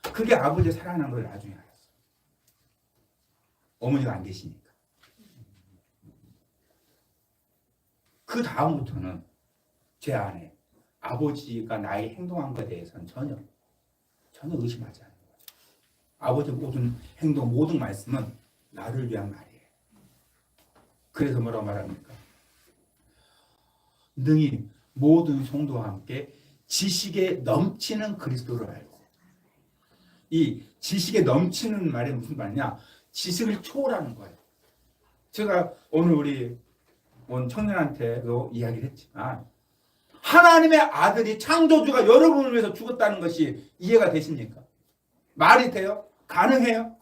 그게 아버지의 사랑하는 걸 나중에 알았어요. 어머니가 안 계시니까. 그 다음부터는 제 안에 아버지가 나의 행동한 것에 대해서는 전혀 의심하지 않는 거죠. 아버지의 모든 행동, 모든 말씀은 나를 위한 말이에요. 그래서 뭐라고 말합니까? 능히 모든 성도와 함께 지식에 넘치는 그리스도를 알고. 이 지식에 넘치는 말이 무슨 말이냐? 지식을 초월하는 거예요. 제가 오늘 우리 온 청년한테도 이야기를 했지만 하나님의 아들이 창조주가 여러분을 위해서 죽었다는 것이 이해가 되십니까? 말이 돼요? 가능해요?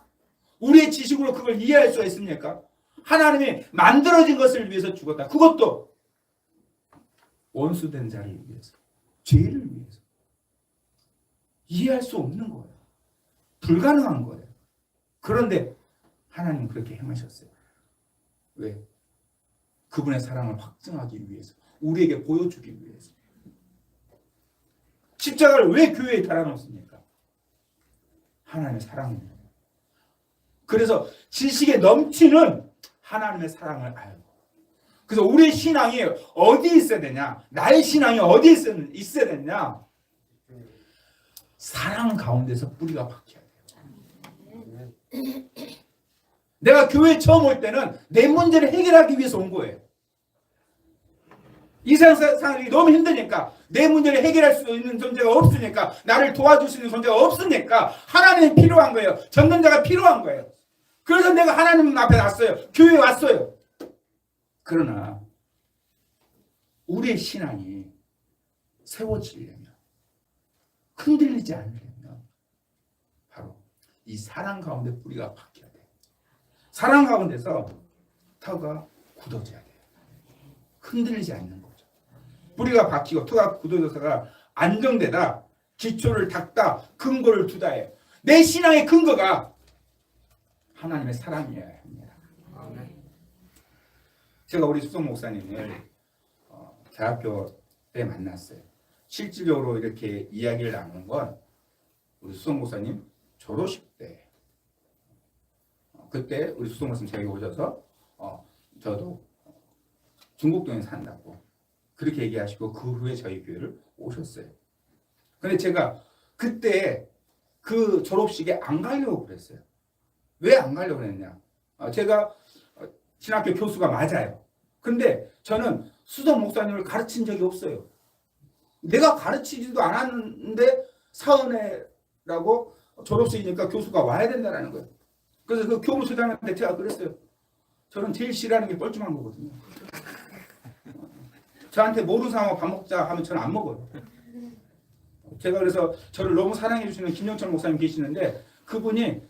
우리의 지식으로 그걸 이해할 수가 있습니까? 하나님이 만들어진 것을 위해서 죽었다. 그것도 원수된 자를 위해서, 죄를 위해서. 이해할 수 없는 거예요. 불가능한 거예요. 그런데 하나님은 그렇게 행하셨어요. 왜? 그분의 사랑을 확증하기 위해서, 우리에게 보여주기 위해서. 십자가를 왜 교회에 달아놓습니까? 하나님의 사랑입니다. 그래서 지식에 넘치는 하나님의 사랑을 알고. 그래서 우리의 신앙이 어디에 있어야 되냐? 나의 신앙이 어디에 있어야 되냐? 사랑 가운데서 뿌리가 박혀야 돼요. 내가 교회에 처음 올 때는 내 문제를 해결하기 위해서 온 거예요. 이 세상이 너무 힘드니까, 내 문제를 해결할 수 있는 존재가 없으니까, 나를 도와줄 수 있는 존재가 없으니까 하나님이 필요한 거예요. 전능자가 필요한 거예요. 그래서 내가 하나님 앞에 왔어요. 교회에 왔어요. 그러나 우리의 신앙이 세워지려면, 흔들리지 않으려면 바로 이 사랑 가운데 뿌리가 박혀야 돼요. 사랑 가운데서 터가 굳어져야 돼요. 흔들리지 않는 거죠. 뿌리가 박히고 터가 굳어져서가 안정되다, 기초를 닦다, 근거를 두다예요. 내 신앙의 근거가 하나님의 사랑이어야 합니다. 제가 우리 수석 목사님을 대학교 때 만났어요. 실질적으로 이렇게 이야기를 나누는 건 우리 수석 목사님 졸업식 때, 그때 우리 수석 목사님 저에게 오셔서 저도 중국동에 산다고 그렇게 얘기하시고 그 후에 저희 교회를 오셨어요. 근데 제가 그때 그 졸업식에 안 가려고 그랬어요. 왜 안 가려고 그랬냐? 제가 신학교 교수가 맞아요. 근데 저는 수석 목사님을 가르친 적이 없어요. 내가 가르치지도 않았는데 사은회라고 졸업식이니까 교수가 와야 된다는 거예요. 그래서 그 교무소장한테 제가 그랬어요. 저는 제일 싫어하는 게 뻘쭘한 거거든요. 저한테 모르는 사람하고 밥 먹자 하면 저는 안 먹어요. 제가 그래서 저를 너무 사랑해 주시는 김영철 목사님 계시는데 그분이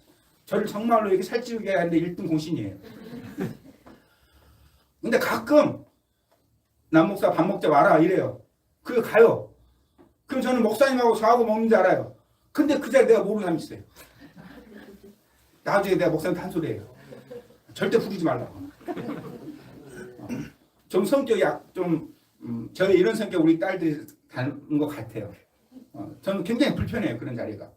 저를 정말로 이렇게 살찌우게 하는데 1등 공신이에요. 근데 가끔 남 목사 밥 먹자 와라 이래요. 그래 가요. 그럼 저는 목사님하고 저하고 먹는 줄 알아요. 근데 그 자리에 내가 모르는 사람이 있어요. 나중에 내가 목사님한테 한 소리 해요. 절대 부르지 말라고. 좀 성격이 저희 이런 성격 우리 딸들이 닮은 것 같아요. 저는 굉장히 불편해요. 그런 자리가.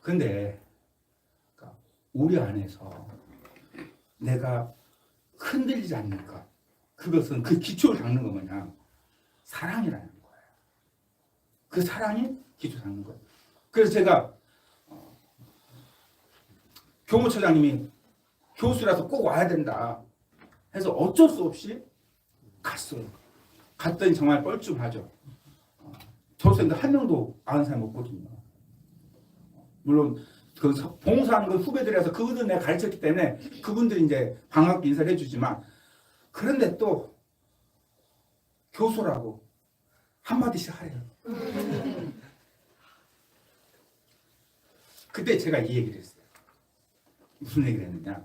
근데 우리 안에서 내가 흔들리지 않는 것, 그것은 그 기초를 닦는 거 뭐냐? 사랑이라는 거예요. 그 사랑이 기초 닦는 거예요. 그래서 제가 교무처장님이 교수라서 꼭 와야 된다 해서 어쩔 수 없이 갔어요. 갔더니 정말 뻘쭘하죠. 졸업생들 한 명도 아는 사람이 없거든요. 물론 그 봉사하는 그 후배들이라서 그분들 내가 가르쳤기 때문에 그분들이 이제 반갑게 인사를 해주지만, 그런데 또 교수라고 한마디씩 하래요. 그때 제가 이 얘기를 했어요. 무슨 얘기를 했느냐,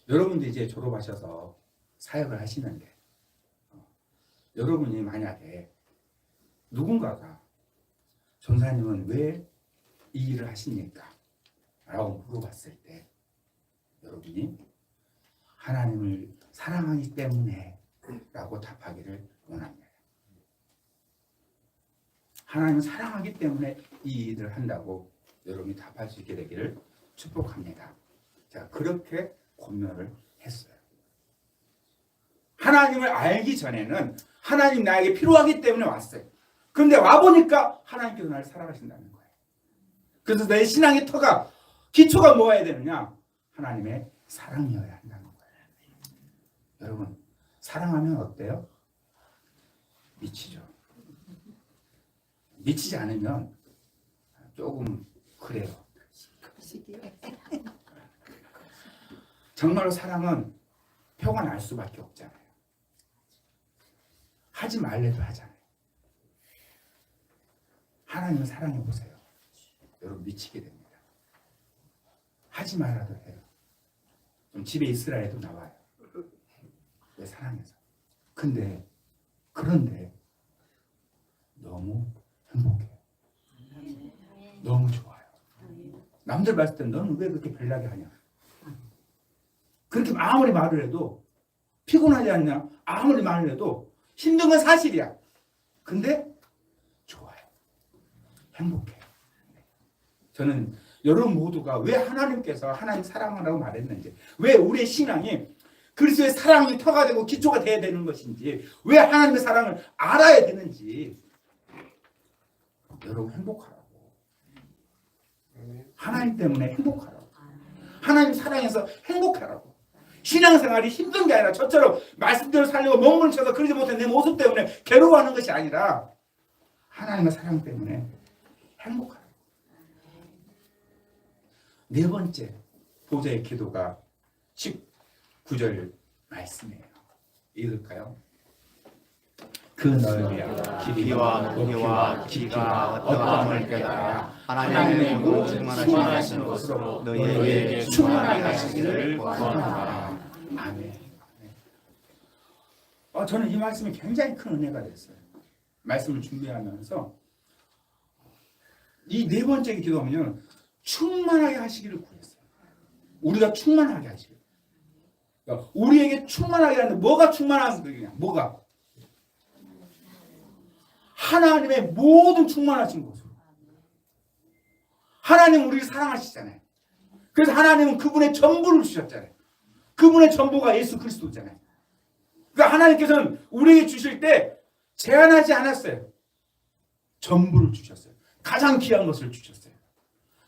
여러분들 이제 졸업하셔서 사역을 하시는데 여러분이 만약에 누군가가 전사님은 왜 이 일을 하십니까? 라고 물어봤을 때 여러분이 하나님을 사랑하기 때문에 라고 답하기를 원합니다. 하나님을 사랑하기 때문에 이 일을 한다고 여러분이 답할 수 있게 되기를 축복합니다. 자, 그렇게 권면을 했어요. 하나님을 알기 전에는 하나님 나에게 필요하기 때문에 왔어요. 그런데 와보니까 하나님께서 나를 사랑하신다는 거예요. 그래서 내 신앙의 터가, 기초가 뭐여야 되느냐? 하나님의 사랑이어야 한다는 거예요. 여러분, 사랑하면 어때요? 미치죠. 미치지 않으면 조금 그래요. 정말로 사랑은 표가 날 수밖에 없잖아요. 하지 말래도 하잖아요. 하나님을 사랑해 보세요. 여러분 미치게 됩니다. 하지 말아도 해요. 좀 집에 있으라 해도 나와요. 왜? 사랑해서. 그런데 너무 행복해요. 너무 좋아요. 남들 봤을 때 너는 왜 그렇게 별나게 하냐? 그렇게 아무리 말을 해도 피곤하지 않냐? 아무리 말을 해도 힘든 건 사실이야. 근데 좋아요. 행복해요. 저는 여러분 모두가 왜 하나님께서 하나님 사랑하라고 말했는지, 왜 우리의 신앙이 그리스도의 사랑이 터가 되고 기초가 돼야 되는 것인지, 왜 하나님의 사랑을 알아야 되는지, 여러분 행복하라고. 하나님 때문에 행복하라고. 하나님 사랑해서 행복하라고. 신앙생활이 힘든 게 아니라 저처럼 말씀대로 살려고 멍멍쳐서 그러지 못한 내 모습 때문에 괴로워하는 것이 아니라 하나님의 사랑 때문에 행복하라고. 네 번째 보좌의 기도가 19절 말씀이에요. 읽을까요? 그 넓이야 깊이와 높이와 깊이가 어떠함을 깨달아 하나님의 하나님의 충만하신 것으로 너희에게 충만하게 하시기를 구하노라. 아멘. 저는 이 말씀이 굉장히 큰 은혜가 됐어요. 말씀을 준비하면서 이 네 번째 기도하면 충만하게 하시기를 구했어요. 우리가 충만하게 하시기를. 그러니까 우리에게 충만하게 하는데 뭐가 충만한 거냐? 뭐가? 하나님의 모든 충만하신 것으로. 하나님은 우리를 사랑하시잖아요. 그래서 하나님은 그분의 전부를 주셨잖아요. 그분의 전부가 예수 그리스도잖아요. 그러니까 하나님께서는 우리에게 주실 때 제한하지 않았어요. 전부를 주셨어요. 가장 귀한 것을 주셨어요.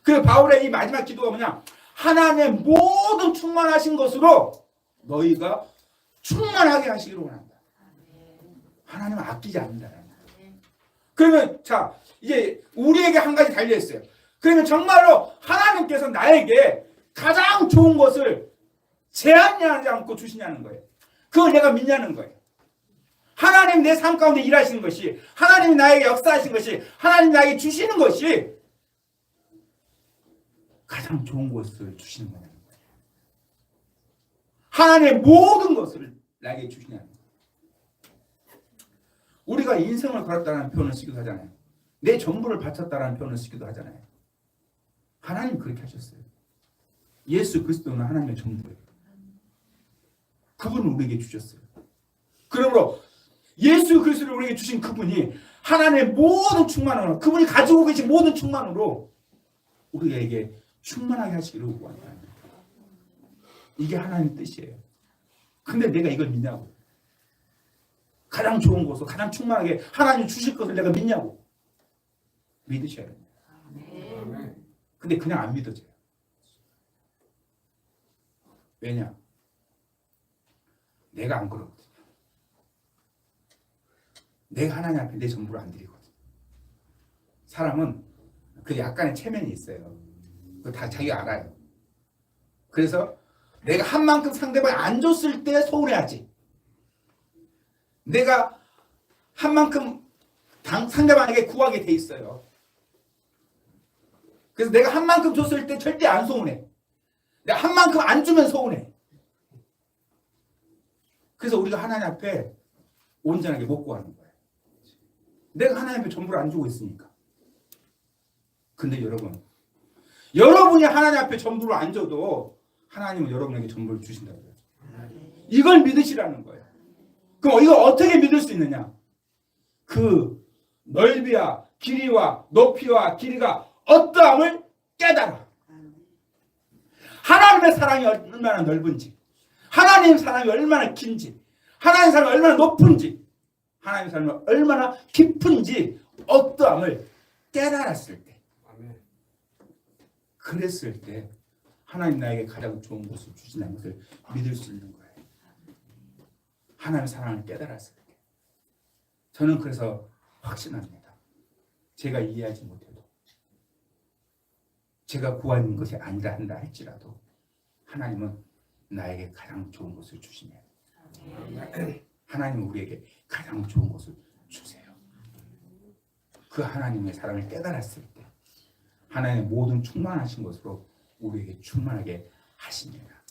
그 바울의 이 마지막 기도가 뭐냐? 하나님의 모든 충만하신 것으로 너희가 충만하게 하시기를 원한다. 하나님은 아끼지 않는다는 거예요. 그러면 자, 이제 우리에게 한 가지 달려있어요. 그러면 정말로 하나님께서 나에게 가장 좋은 것을 제한하지 않고 주시냐는 거예요. 그걸 내가 믿냐는 거예요. 하나님 내 삶 가운데 일하시는 것이, 하나님이 나에게 역사하신 것이, 하나님 나에게 주시는 것이 가장 좋은 것을 주시는 거냐는 거예요. 하나님의 모든 것을 나에게 주시냐는 거예요. 우리가 인생을 걸었다는 표현을 쓰기도 하잖아요. 내 전부를 바쳤다는 표현을 쓰기도 하잖아요. 하나님 그렇게 하셨어요. 예수 그리스도는 하나님의 전부예요. 그분을 우리에게 주셨어요. 그러므로 예수 그리스도를 우리에게 주신 그분이 하나님의 모든 충만으로, 그분이 가지고 계신 모든 충만으로 우리에게 충만하게 하시기를 원합니다. 이게 하나님의 뜻이에요. 근데 내가 이걸 믿냐고. 가장 좋은 것을 가장 충만하게 하나님 주실 것을 내가 믿냐고. 믿으셔야 됩니다. 근데 그냥 안 믿어져요. 왜냐? 내가 안 그러거든. 내가 하나님 앞에 내 전부를 안 드리거든. 사람은 그 약간의 체면이 있어요. 그거 다 자기가 알아요. 그래서 내가 한 만큼 상대방이 안 줬을 때 서운해하지. 내가 한 만큼 상대방에게 구하게 돼 있어요. 그래서 내가 한 만큼 줬을 때 절대 안 서운해. 내가 한 만큼 안 주면 서운해. 그래서 우리가 하나님 앞에 온전하게 못 구하는 거예요. 내가 하나님 앞에 전부를 안 주고 있으니까. 근데 여러분이 하나님 앞에 전부를 안 줘도 하나님은 여러분에게 전부를 주신다고요. 이걸 믿으시라는 거예요. 그럼 이거 어떻게 믿을 수 있느냐? 그 넓이와 길이와 높이와 길이가 어떠함을 깨달아. 하나님의 사랑이 얼마나 넓은지, 하나님의 사랑이 얼마나 긴지, 하나님의 사랑이 얼마나 높은지, 하나님의 사랑이 얼마나 깊은지 어떠함을 깨달았을 때, 그랬을 때 하나님 나에게 가장 좋은 것을 주신다는 것을 믿을 수 있는 거예요. 하나님의 사랑을 깨달았을 때. 저는 그래서 확신합니다. 제가 이해하지 못해도, 제가 구하는 것이 아니라 한다 할지라도 하나님은 나에게 가장 좋은 것을 주시네요. 하나님은 우리에게 가장 좋은 것을 주세요. 그 하나님의 사랑을 깨달았을 때 하나님의 모든 충만하신 것으로 우리에게 충만하게 하십니다.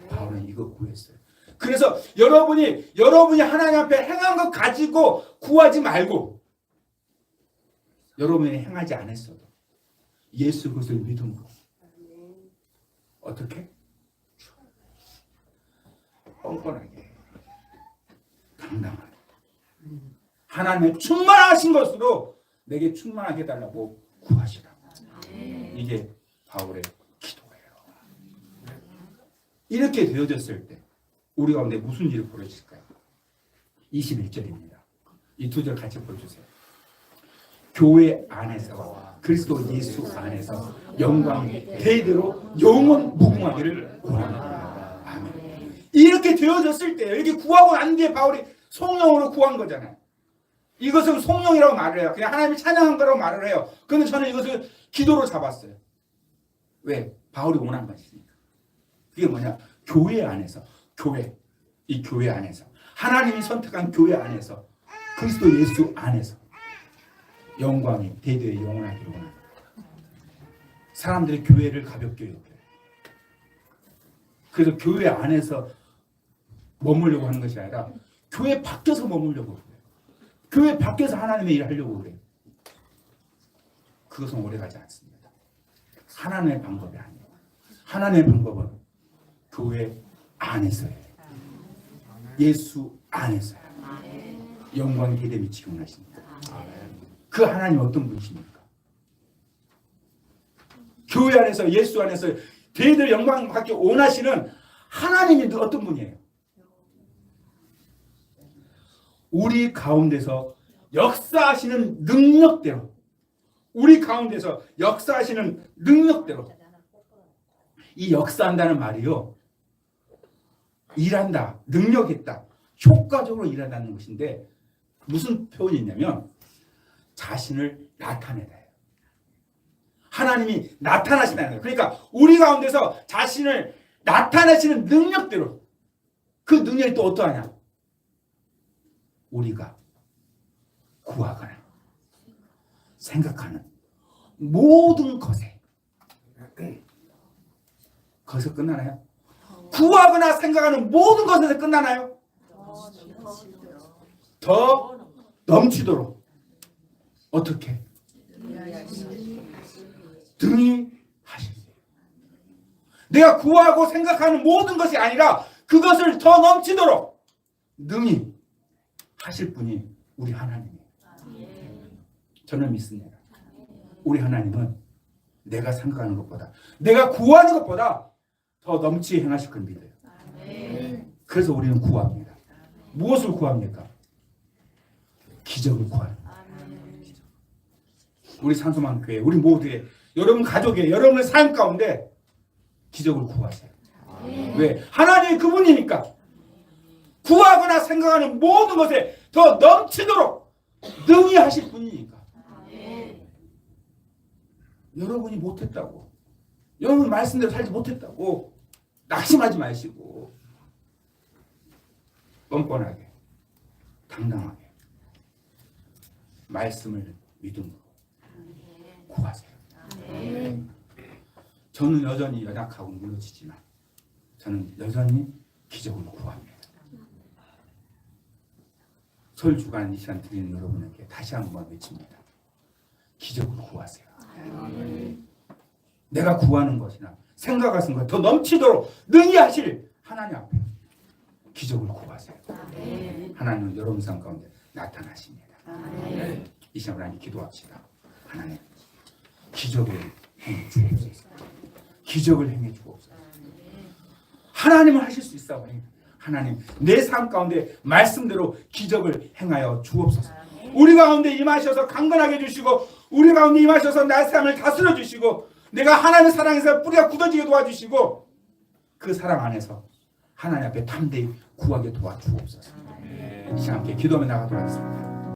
바울은 이거 구했어요. 그래서 여러분이 하나님 앞에 행한 것 가지고 구하지 말고, 여러분이 행하지 않았어도 예수 그리스도를 믿은 거 어떻게? 뻔뻔하게, 당당하게 하나님의 충만하신 것으로 내게 충만하게 해달라고 구하시라고. 이게 바울의 기도예요. 이렇게 되어졌을 때 우리 가운데 무슨 일이 벌어질까요? 21절입니다. 이 두 절 같이 보여주세요. 교회 안에서 그리스도 예수 안에서 영광이 대대로 영원 무궁하기를 원합니다. 아멘. 이렇게 되어졌을 때, 이렇게 구하고 난 뒤에 바울이 성령으로 구한 거잖아요. 이것을 성령이라고 말을 해요. 그냥 하나님이 찬양한 거라고 말을 해요. 그런데 저는 이것을 기도로 잡았어요. 왜? 바울이 원한 것이니까. 그게 뭐냐? 교회 안에서, 이 교회 안에서, 하나님이 선택한 교회 안에서, 그리스도 예수 안에서 영광이 대대에 영원하기를 원합니다. 사람들이 교회를 가볍게 여겨요. 그래서 교회 안에서 머물려고 하는 것이 아니라 교회 밖에서 머물려고 그래요. 교회 밖에서 하나님의 일을 하려고 그래요. 그것은 오래가지 않습니다. 하나님의 방법이 아니에요. 하나님의 방법은 교회 안에서예요. 예수 안에서요. 영광이 대대 미치게 원하십니다. 그 하나님 어떤 분이십니까? 교회 안에서, 예수 안에서 대대 영광 받기 원하시는 하나님이 어떤 분이에요? 우리 가운데서 역사하시는 능력대로, 우리 가운데서 역사하시는 능력대로. 이 역사한다는 말이요, 일한다, 능력있다, 효과적으로 일한다는 것인데 무슨 표현이 있냐면 자신을 나타내다. 하나님이 나타나신다는 거예요. 그러니까 우리 가운데서 자신을 나타내시는 능력대로. 그 능력이 또 어떠하냐? 우리가 구하거나 생각하는 모든 것에, 거기서 끝나나요? 구하거나 생각하는 모든 것에서 끝나나요? 더 넘치도록. 어떻게? 등이 하십니다. 내가 구하고 생각하는 모든 것이 아니라 그것을 더 넘치도록 능히 하실 분이 우리 하나님이에요. 저는 믿습니다. 우리 하나님은 내가 생각하는 것보다, 내가 구하는 것보다 더 넘치게 행하실 걸 믿어요. 그래서 우리는 구합니다. 무엇을 구합니까? 기적을 구하는 거예요. 우리 산소만 교회, 우리 모두의, 여러분 가족의, 여러분의 삶 가운데 기적을 구하세요. 왜? 하나님이 그분이니까. 구하거나 생각하는 모든 것에 더 넘치도록 능히 하실 분이니까. 여러분이 못했다고, 여러분 말씀대로 살지 못했다고 낙심하지 마시고 뻔뻔하게 당당하게 말씀을 믿음으로 구하세요. 저는 여전히 연약하고 무너지지만 저는 여전히 기적을 구합니다. 설 주간 이 시간 드리는 여러분에게 다시 한번 외칩니다. 기적을 구하세요. 내가 구하는 것이나 생각하는 것 더 넘치도록 능히 하실 하나님 앞에 기적을 구하세요. 하나님은 여러분 삶 가운데 나타나십니다. 이 시간 하나님 기도합시다. 하나님 기적을 행해 주옵소서. 기적을 행해 주옵소서. 하나님은 하실 수 있어. 하나님 내 삶 가운데 말씀대로 기적을 행하여 주옵소서. 우리 가운데 임하셔서 강건하게 해주시고 우리 가운데 임하셔서 나의 삶을 다스려 주시고 내가 하나님의 사랑에서 뿌리가 굳어지게 도와주시고 그 사랑 안에서 하나님 앞에 담대히 구하게 도와주옵소서. 이 시간 함께 기도하며 나가도록 하겠습니다.